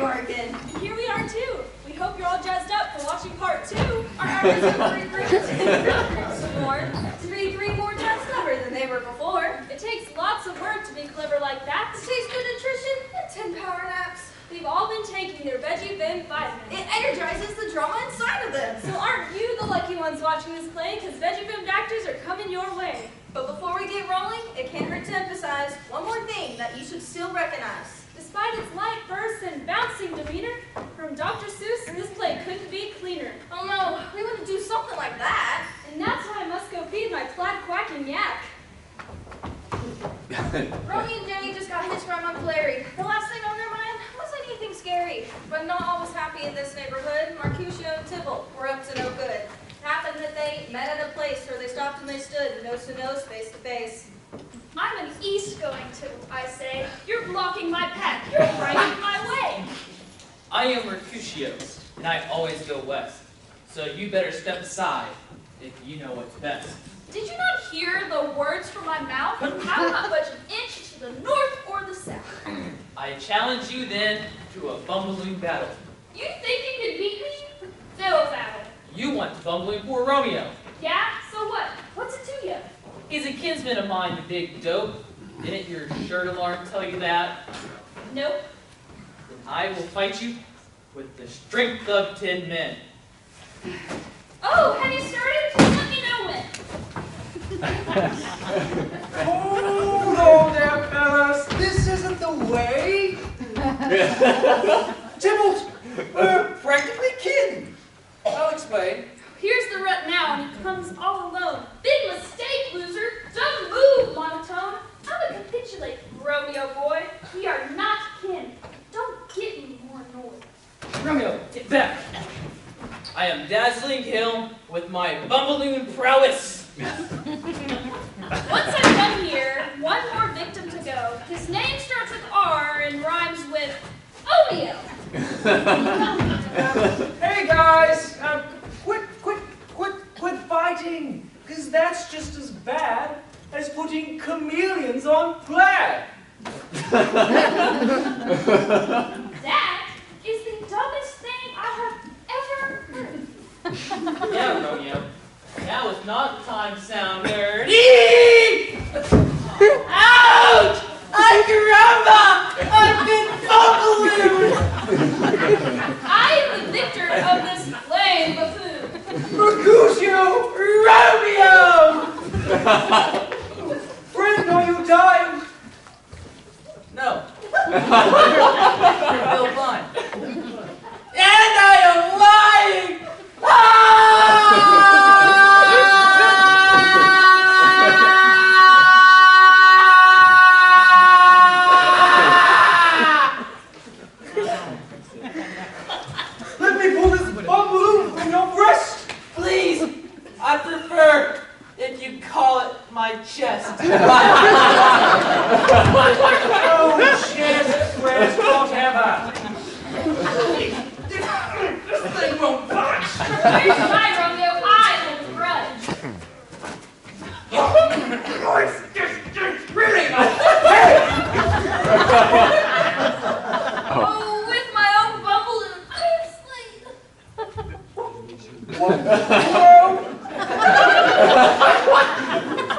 working. Here we are too. We hope you're all jazzed up for watching part 2. Our hours are 3 more times clever than they were before. It takes lots of work to be clever like that. It takes good nutrition and 10 power naps. We've all been taking their Veggie Vim vitamins. It energizes the drama inside of them. So aren't you the lucky ones watching this play? Because Veggie Vim doctors are coming your way. But before we get rolling, it can't hurt to emphasize one more thing that you should still recognize. Despite its light bursts and bouncing demeanor, from Dr. Seuss, this play couldn't be cleaner. Oh no, we wouldn't do something like that. And that's why I must go feed my plaid quacking yak. Romeo and Jenny just got hitched by Uncle Larry. The last thing on their mind wasn't anything scary. But not all was happy in this neighborhood. Mercutio and Tybalt were up to no good. It happened that they met at a place where they stopped and they stood nose to nose, face to face. I'm an east-going Tybalt, I say. You're blocking my path. You're right in my way. I am Mercutio, and I always go west. So you better step aside if you know what's best. Did you not hear the words from my mouth? I'm not much an inch to the north or the south. I challenge you then to a bumbling battle. You think you can beat me? Fiddle faddle. You want to bumbling for Romeo. Yeah? So what? What's it to you? He's a kinsman of mine, the big dope. Didn't your shirt alarm tell you that? Nope. Then I will fight you with the strength of 10 men. Oh, have you started? Let me know when. Hold on there, fellas. This isn't the way. Tybalt, we're practically kidding. I'll explain. Here's the rut now, and he comes all alone. Big mistake, loser. Don't move, monotone. I would capitulate, Romeo boy. We are not kin. Don't get me more annoyed. Romeo, get back. I am dazzling him with my bumbling prowess. Once I'm done here, one more victim to go. His name starts with R and rhymes with Romeo. Hey guys, quit fighting, because that's just as bad as putting chameleons on plaid. That is the dumbest thing I have ever heard. Yeah, Romeo. Now is not the time to sound nerd. Ouch! Ay, caramba! I've been bumbling! I am the victor of this lame buffoon. Mercutio, Romeo! Friend, are you dying? No. You're real fine. And I am lying! Ah! Let me pull this balloon from your breast! Please, I prefer if you call it my chest. Oh, chest, breast, whatever. This thing won't budge. Here's my Romeo. I hold a grudge. It's really not. Oh, with my own bumbling, I am slain.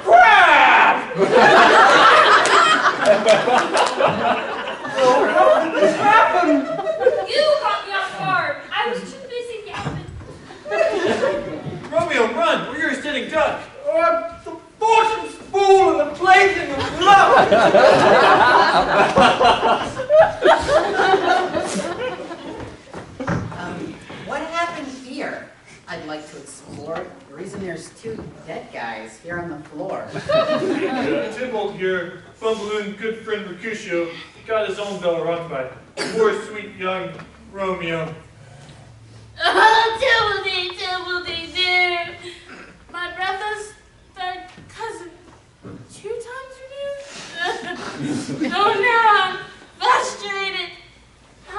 Crap! How did this happen? You caught me off guard. I was too busy yapping. Romeo, run! We're your sitting duck. The fortune's fool and the plaything of love. What happened here? I'd like to explore. The reason there's 2 dead guys here on the floor. Tybalt here, bumbling good friend Mercutio, got his own bell rung by poor sweet young Romeo. Oh, Tybalt, dear. My brother's third cousin. 2 times removed? Oh, now I'm frustrated. I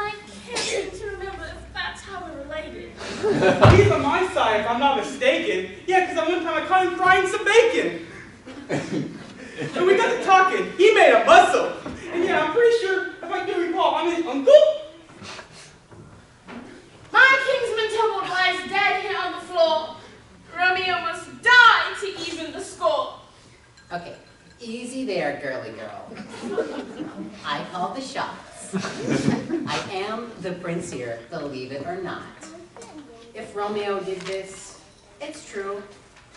can't seem to remember if that's how we're related. He's on my side, if I'm not mistaken. Yeah, because one time I caught him frying some bacon. And we got to talking. He made a muscle. And yeah, I'm pretty sure, if I can recall, I'm his uncle? Yes, I am the prince here, believe it or not. If Romeo did this, it's true.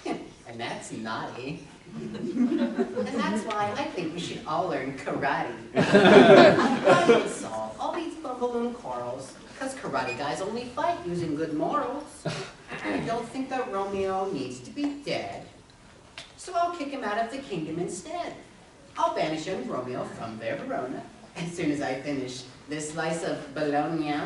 And that's naughty. And that's why I think we should all learn karate. I can solve all these bumballoon quarrels, because karate guys only fight using good morals. I don't think that Romeo needs to be dead, so I'll kick him out of the kingdom instead. I'll banish young Romeo from Verona as soon as I finish this slice of bologna.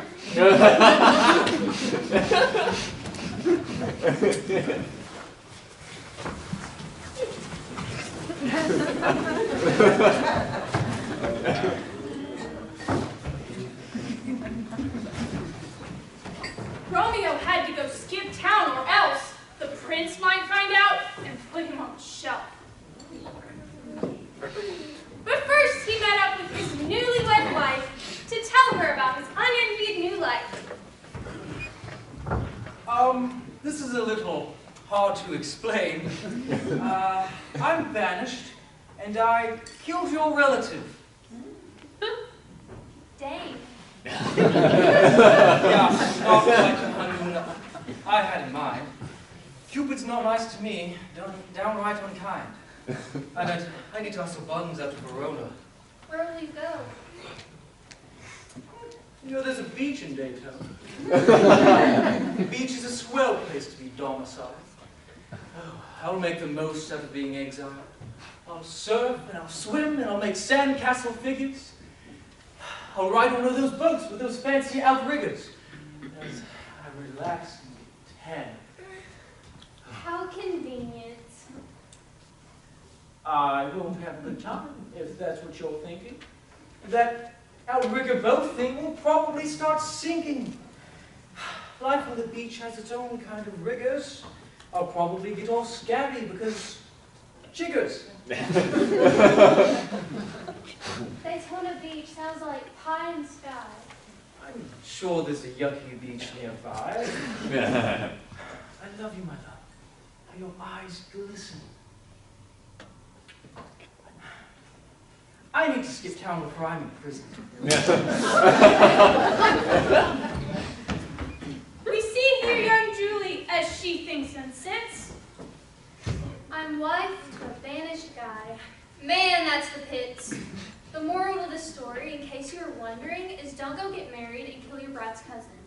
Romeo had to go skip town or else the prince might find out and put him on the shelf. But first he met up with his newlywed wife to tell her about his unenvied new life. This is a little hard to explain. I'm banished, and I killed your relative. Dave. Yeah, not like the honeymoon I had in mind. Cupid's not nice to me, downright unkind. I need to hustle buns out to Verona. Where will you go? You know, there's a beach in Dayton. The beach is a swell place to be domiciled. Oh, I'll make the most out of being exiled. I'll surf, and I'll swim, and I'll make sandcastle figures. I'll ride one of those boats with those fancy outriggers as I relax and tan. How convenient. I won't have a good time, if that's what you're thinking. That outrigger boat thing will probably start sinking. Life on the beach has its own kind of rigors. I'll probably get all scabby because jiggers. Daytona Beach sounds like pie and sky. I'm sure there's a yucky beach nearby. I love you, my love. How your eyes glisten. I need to skip town before I'm in prison. We see here young Julie as she thinks and sits. I'm wife to a banished guy. Man, that's the pits. The moral of the story, in case you were wondering, is don't go get married and kill your brat's cousin.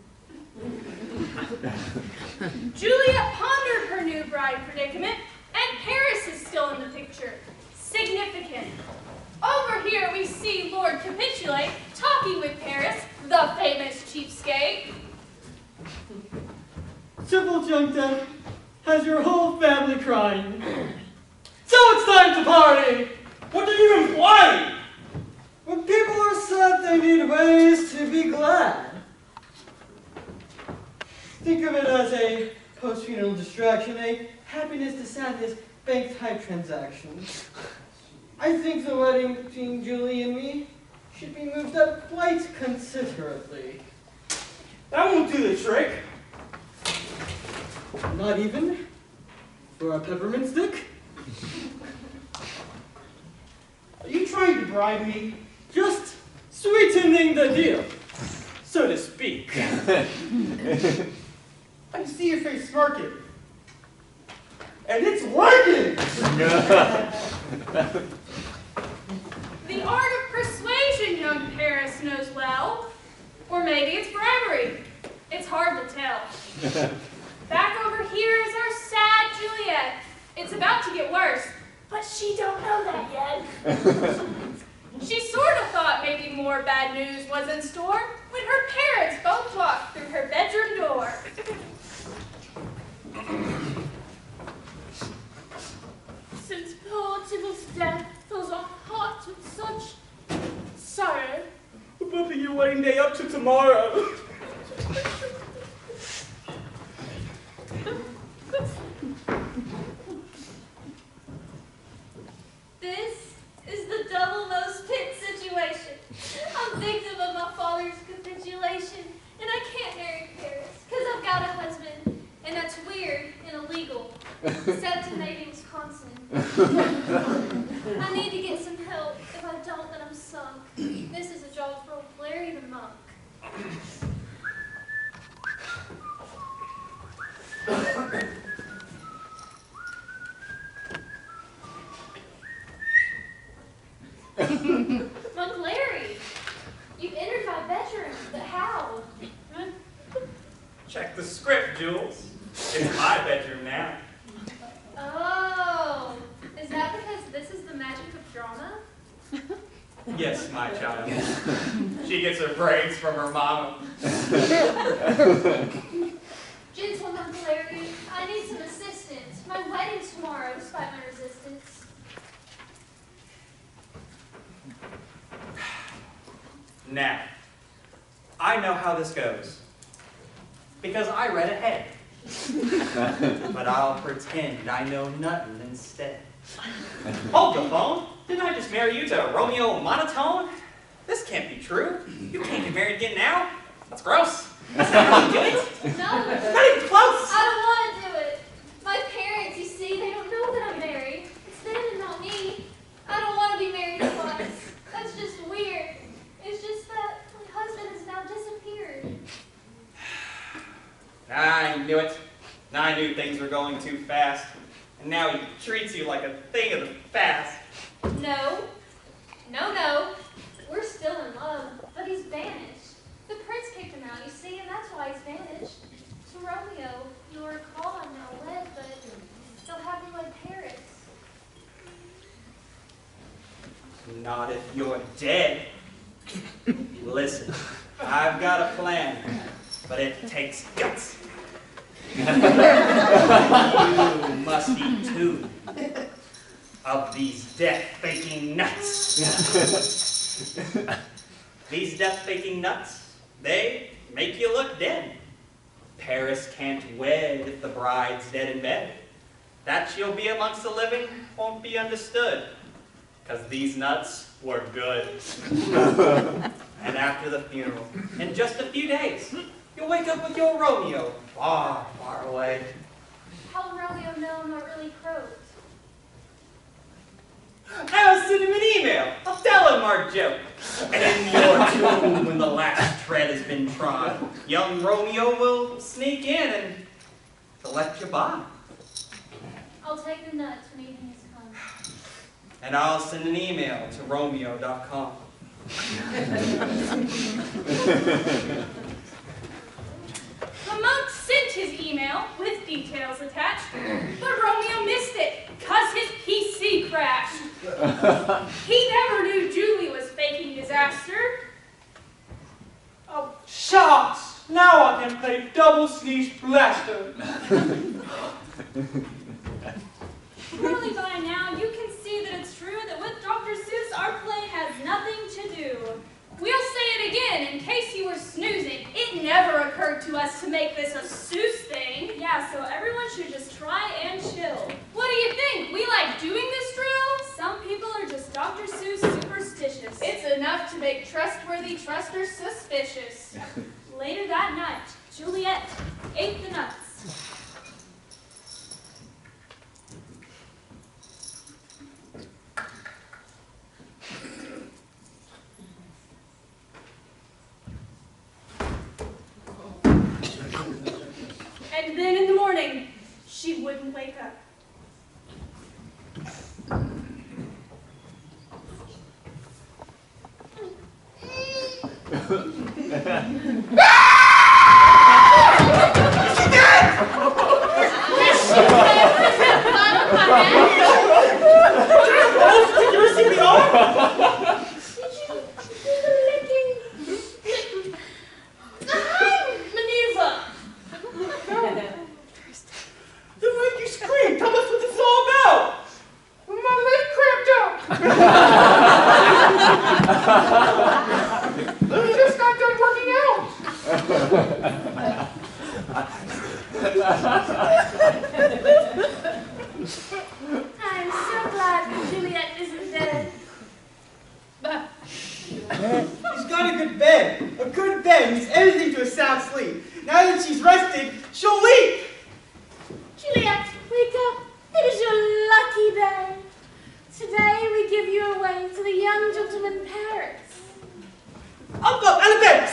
Juliet pondered her new bride predicament, and Paris is still in the picture. Significant. Over here we see Lord Capitulate talking with Paris, the famous cheapskate. Triple Junta has your whole family crying. So it's time to party! What do you imply? When people are sad, they need ways to be glad. Think of it as a post-funeral distraction, a happiness to sadness bank-type transaction. I think the wedding between Julie and me should be moved up quite considerably. That won't do the trick. Not even for a peppermint stick? Are you trying to bribe me? Just sweetening the deal, So to speak. I can see your face smirking. And it's working! The art of persuasion young Paris knows well. Or maybe it's bribery. It's hard to tell. Back over here is our sad Juliet. It's about to get worse, but she don't know that yet. She sort of thought maybe more bad news was in store when her parents both walked through her bedroom door. Since poor Tybalt's death fills our hearts with such sorrow. We're bumping your wedding day up to tomorrow. This is the double nose pit situation. I'm victim of my father's capitulation, and I can't marry Paris because I've got a husband, and that's weird and illegal, except in maybe Wisconsin. I need to get some help. If I don't, then I'm sunk. This is a job for old Blair monk. Monk Larry, you've entered my bedroom, but how? Check the script, Jules. It's my bedroom now. Oh, is that because this is the magic of drama? Yes, my child. She gets her brains from her mama. Gentle Monk Larry, I need some assistance. My wedding's tomorrow, despite my resistance. Now, I know how this goes. Because I read ahead. But I'll pretend I know nothing instead. Hold the phone. Didn't I just marry you to Romeo monotone? This can't be true. You can't get married again now. That's gross. That's not how you do it. No, Not even close. I don't want to do it. My parents, you see, they don't know that I'm married. It's them and not me. I don't want to be married twice. That's just weird. It's just that my husband has now disappeared. I knew it. I knew things were going too fast. And now he treats you like a thing of the past. No. No. We're still in love, but he's vanished. The prince kicked him out, you see, and that's why he's vanished. To Romeo, you'll recall I'm now wed, but they'll have me wed Paris. Not if you're dead. Listen, I've got a plan, but it takes guts. You must eat 2 of these death-faking nuts. These death-faking nuts, they make you look dead. Paris can't wed if the bride's dead in bed. That she'll be amongst the living won't be understood, 'cause these nuts were good. And after the funeral, in just a few days, you'll wake up with your Romeo far, far away. How will Romeo know I'm not really croaked? I'll send him an email. I'll tell him our joke. And in your tomb, when the last tread has been trod, young Romeo will sneak in and collect your body. I'll take the nuts when evening has come. And I'll send an email to Romeo.com. The monk sent his email with details attached, but Romeo missed it, 'cause his PC crashed. He never knew Julie was faking disaster. Oh, shucks! Now I can play double sneeze blaster. Surely by now you can see that it's true that with Dr. Seuss our play has nothing to do. We'll say it again in case you were snoozing. It never occurred to us to make this a Seuss thing. Yeah, so everyone should just try and chill. What do you think? We like doing this drill? Some people are just Dr. Seuss superstitious. It's enough to make trustworthy trusters suspicious. Later that night, Juliet ate the nuts. And then in the morning, she wouldn't wake up. I'm so glad Juliet isn't dead. She's got a good bed. A good bed means everything to a sound sleep. Now that she's rested, she'll leap. Juliet, wake up. It is your lucky day. Today we give you away to the young gentleman Paris. Up, out of bed.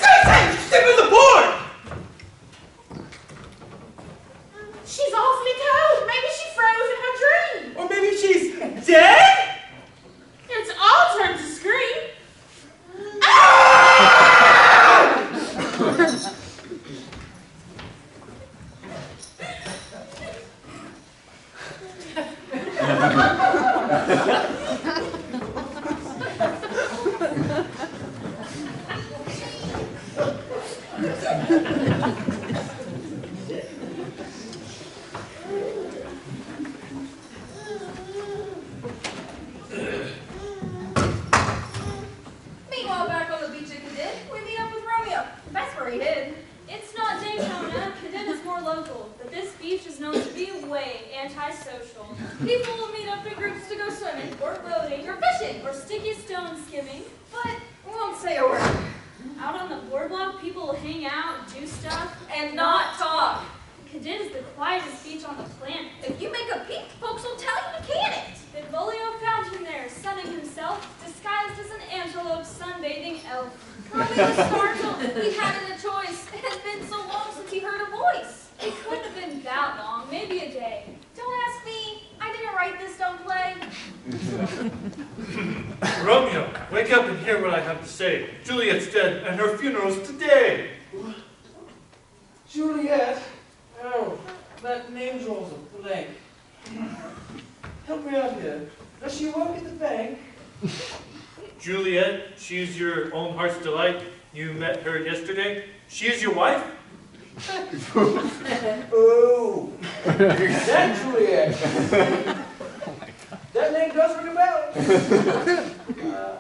Meanwhile, back on the beach at Cadid, we meet up with Romeo. That's where he hid. It's not Daytona. Cadid is more local, but this beach is known to be way antisocial. People will meet up in groups to go swimming, or boating, or fishing, Or sticky stone skimming. but we won't say a word. Out on the boardwalk, people will hang out, do stuff, And not talk. Cadid is the quietest beach on the planet. If you make a peep, folks will tell you to can it. Benvolio found him there, sunning himself, disguised as an antelope sunbathing elf. Romeo was startled. He hadn't a choice. It had been so long since he heard a voice. It couldn't have been that long, maybe a day. Don't ask me. I didn't write this dumb play. Romeo, wake up and hear what I have to say. Juliet's dead, and her funeral's today. Juliet? Oh, that name draws a blank. Help me out here. Does she work at the bank? Juliet, she's your own heart's delight. You met her yesterday. She is your wife? Oh, that Juliet. That name does ring a bell.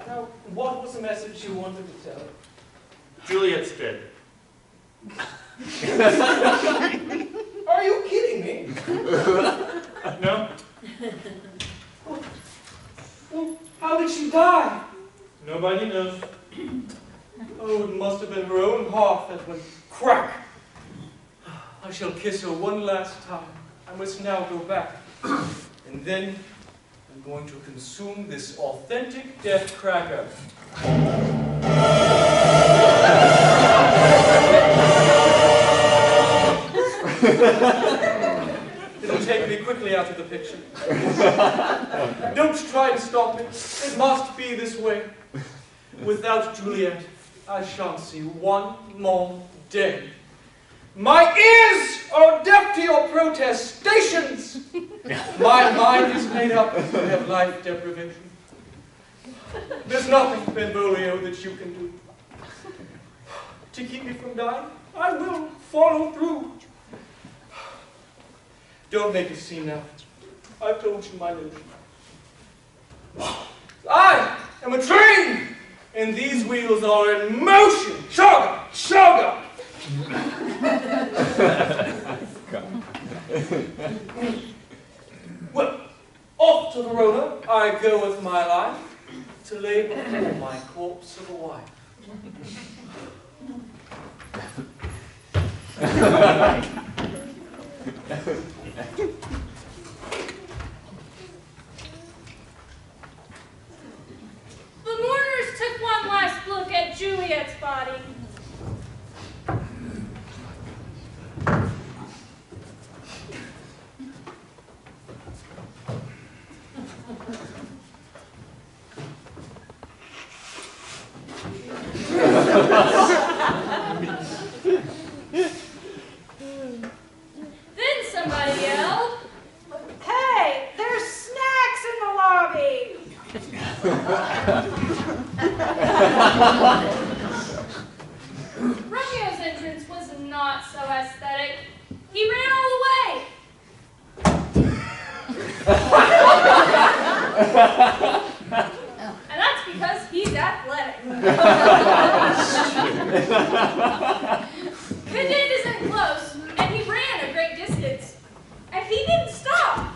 Now, what was the message you wanted to tell? Juliet's dead. Are you kidding me? No? Well, how did she die? Nobody knows. Oh, it must have been her own heart that went crack. I shall kiss her one last time. I must now go back. And then I'm going to consume this authentic death cracker. It'll take me quickly out of the picture. Don't try to stop me. It must be this way. Without Juliet, I shan't see one more day. My ears are deaf to your protestations. My mind is made up to have life deprivation. There's nothing, Benvolio, that you can do. To keep me from dying, I will follow through. Don't make a scene now. I've told you my notion. I am a train, and these wheels are in motion. Chaga! Chaga! Well, off to Verona I go with my life to lay before my corpse of a wife. The mourners took one last look at Juliet's body. Then somebody yelled, Hey, there's snacks in the lobby. Romeo's entrance was not so aesthetic. He ran all the way. And that's because he's athletic. Cadid isn't close, and he ran a great distance. And he didn't stop.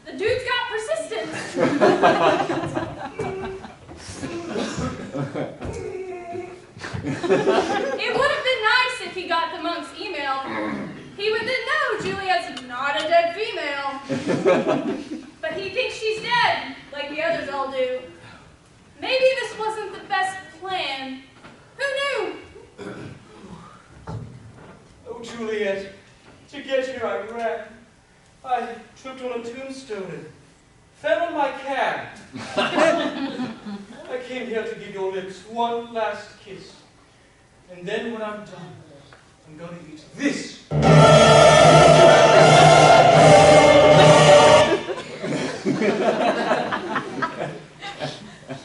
The dude's got persistence. It would have been nice if he got the monk's email. He would then know Juliet's not a dead female. But he thinks she's dead, like the others all do. Maybe this wasn't the best plan. Who knew? Oh, Juliet, to get here I ran. I tripped on a tombstone and fell on my cab. I came here to give your lips one last kiss. And then when I'm done, I'm going to eat this.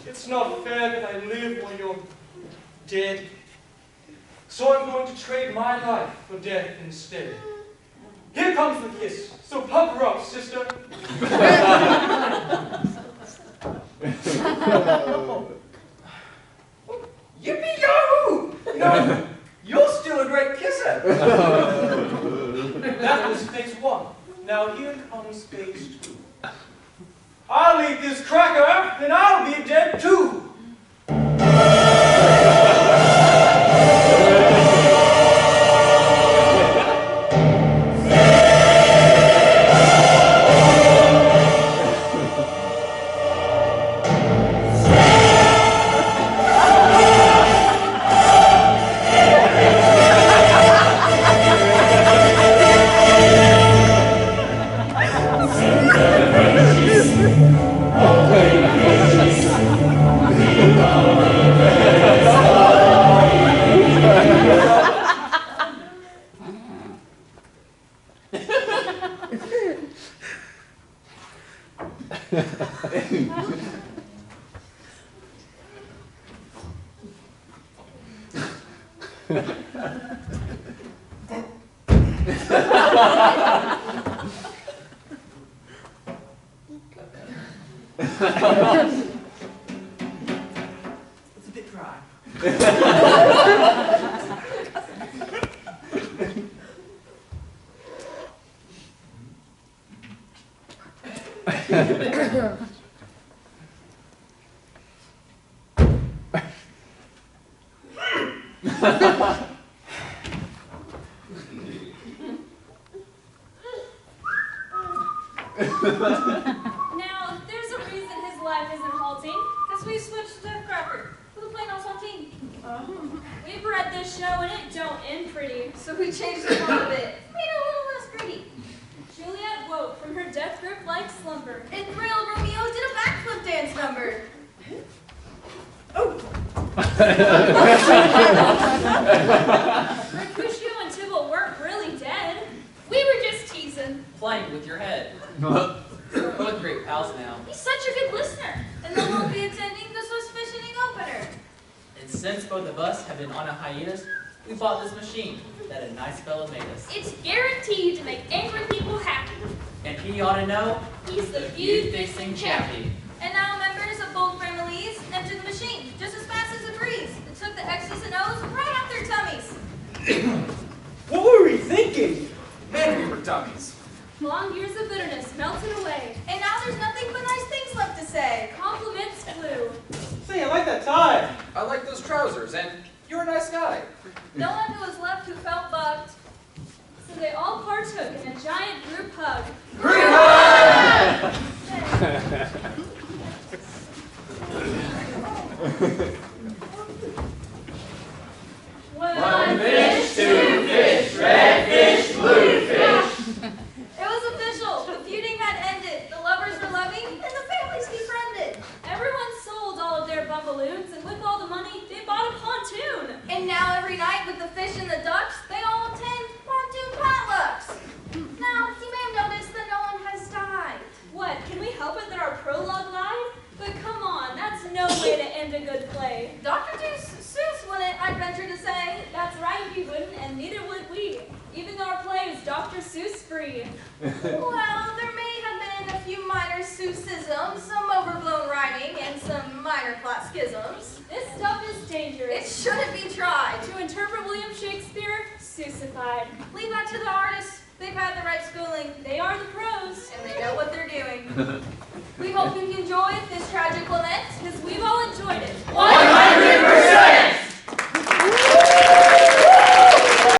It's not fair that I live while you're dead. So so I'm going to trade my life for death instead. Here comes the kiss, so pucker up, sister. Yippee-yahoo! No, you're still a great kisser. That was phase 1. Now here comes phase 2. I'll eat this cracker, and I'll be dead too. It's a bit dry. Now, there's a reason his life isn't halting, because we switched to Cracker with a plain old saltine. We bred this show and it don't end pretty, so we changed it on a bit, made it a little less gritty. Juliet woke from her death grip like slumber, and thrilled Romeo did a backflip dance number. Mercutio and Tybalt weren't really dead. We were just teasing. Playing with your head. We're both great pals now. He's such a good listener, and they won't be attending the Seussification opener. And since both of us have been on a hiatus, we bought this machine that a nice fellow made us. It's guaranteed to make angry people happy. And he ought to know He's the feud-fixing chappie. And now members of both families enter the machine just as fast as a breeze. It took the X's and O's right out their tummies. What were we thinking? Man, we were dummies. Long years of bitterness melted away. And now there's nothing but nice things left to say. Compliments flew. Say, I like that tie. I like those trousers, and you're a nice guy. No one who was left who felt bugged. So they all partook in a giant group hug. One fish, two fish, red fish, blue fish. It was official. The feuding had ended. The lovers were loving, and the families befriended. Everyone sold all of their bumballoons, and with all the money, they bought a pontoon. And now every night with the fish and the ducks, they all attend pontoon potlucks. Now, you may have noticed that no one has died. What, can we help it that our prologue lied? But come on, that's no way to end a good play. Dr. Seuss wouldn't, I'd venture to say. That's right, he wouldn't, and neither would we. Even though our play is Dr. Seuss free. Well, there may have been a few minor Seussisms, some overblown rhyming, and some minor plot schisms. This stuff is It dangerous. shouldn't be tried. To interpret William Shakespeare, Seussified. Leave that to the artists. They've had the right schooling, They are the pros. and they know what they're doing. We hope you enjoyed this tragic lament. Because we've all enjoyed it. One